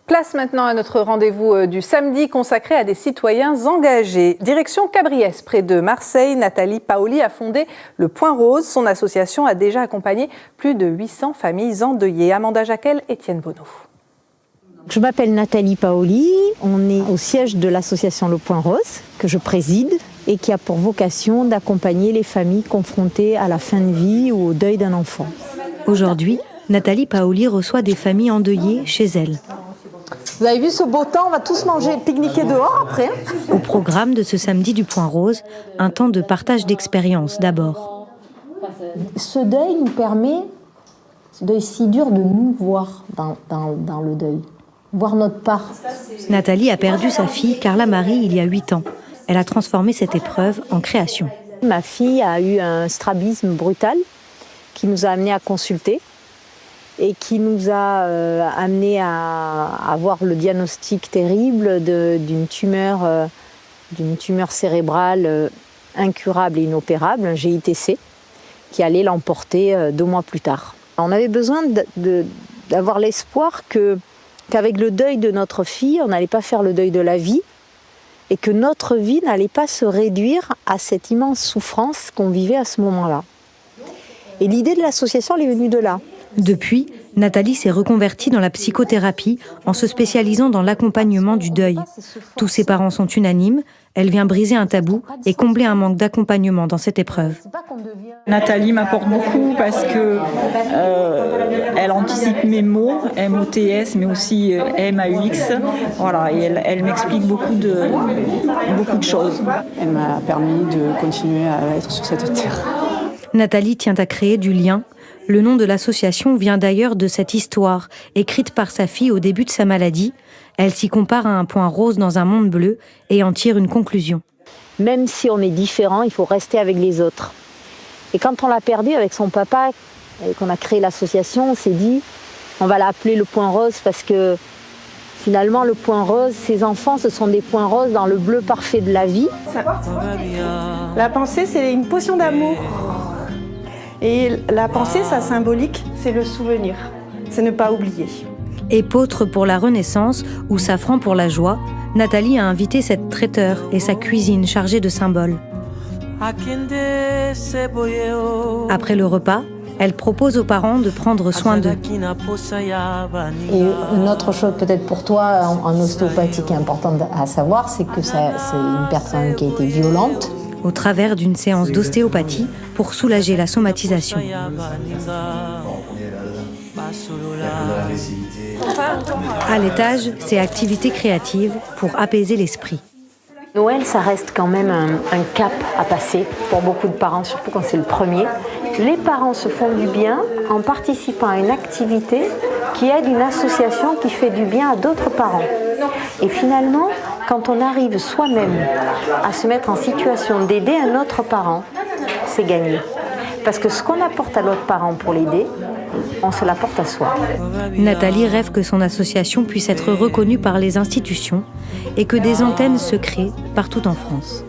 Place maintenant à notre rendez-vous du samedi consacré à des citoyens engagés. Direction Cabriès, près de Marseille, Nathalie Paoli a fondé le Point Rose. Son association a déjà accompagné plus de 800 familles endeuillées. Amanda Jacquel, Étienne Bonneau. Je m'appelle Nathalie Paoli, on est au siège de l'association Le Point Rose, que je préside, et qui a pour vocation d'accompagner les familles confrontées à la fin de vie ou au deuil d'un enfant. Aujourd'hui, Nathalie Paoli reçoit des familles endeuillées chez elle. Vous avez vu ce beau temps, on va tous manger, pique-niquer dehors après. Au programme de ce samedi du Point Rose, un temps de partage d'expériences d'abord. Ce deuil nous permet, ce deuil si dur, de nous voir dans le deuil, voir notre part. Nathalie a perdu sa fille Carla Marie il y a 8 ans. Elle a transformé cette épreuve en création. Ma fille a eu un strabisme brutal qui nous a amenés à consulter et qui nous a amené à avoir le diagnostic terrible d'une tumeur cérébrale incurable et inopérable, un GITC, qui allait l'emporter 2 mois plus tard. On avait besoin d'avoir l'espoir qu'avec le deuil de notre fille, on n'allait pas faire le deuil de la vie et que notre vie n'allait pas se réduire à cette immense souffrance qu'on vivait à ce moment-là. Et l'idée de l'association, elle est venue de là. Depuis, Nathalie s'est reconvertie dans la psychothérapie en se spécialisant dans l'accompagnement du deuil. Tous ses parents sont unanimes, elle vient briser un tabou et combler un manque d'accompagnement dans cette épreuve. Nathalie m'apporte beaucoup parce que elle anticipe mes mots, MOTS, mais aussi MAUX. Voilà, et elle m'explique beaucoup de choses. Elle m'a permis de continuer à être sur cette terre. Nathalie tient à créer du lien. Le nom de l'association vient d'ailleurs de cette histoire, écrite par sa fille au début de sa maladie. Elle s'y compare à un point rose dans un monde bleu et en tire une conclusion. Même si on est différent, il faut rester avec les autres. Et quand on l'a perdu avec son papa, et qu'on a créé l'association, on s'est dit, on va l'appeler le Point Rose parce que finalement le Point Rose, ces enfants, ce sont des points roses dans le bleu parfait de la vie. La pensée, c'est une potion d'amour. Et la pensée, sa symbolique, c'est le souvenir, c'est ne pas oublier. Épeautre pour la Renaissance ou safran pour la joie, Nathalie a invité cette traiteur et sa cuisine chargée de symboles. Après le repas, elle propose aux parents de prendre soin d'eux. Et une autre chose peut-être pour toi en ostéopathie qui est importante à savoir, c'est que c'est une personne qui a été violente. Au travers d'une séance d'ostéopathie pour soulager la somatisation. À l'étage, c'est activités créatives pour apaiser l'esprit. Noël, ça reste quand même un cap à passer pour beaucoup de parents, surtout quand c'est le premier. Les parents se font du bien en participant à une activité qui aide une association qui fait du bien à d'autres parents. Et finalement, quand on arrive soi-même à se mettre en situation d'aider un autre parent, c'est gagné. Parce que ce qu'on apporte à l'autre parent pour l'aider, on se l'apporte à soi. Nathalie rêve que son association puisse être reconnue par les institutions et que des antennes se créent partout en France.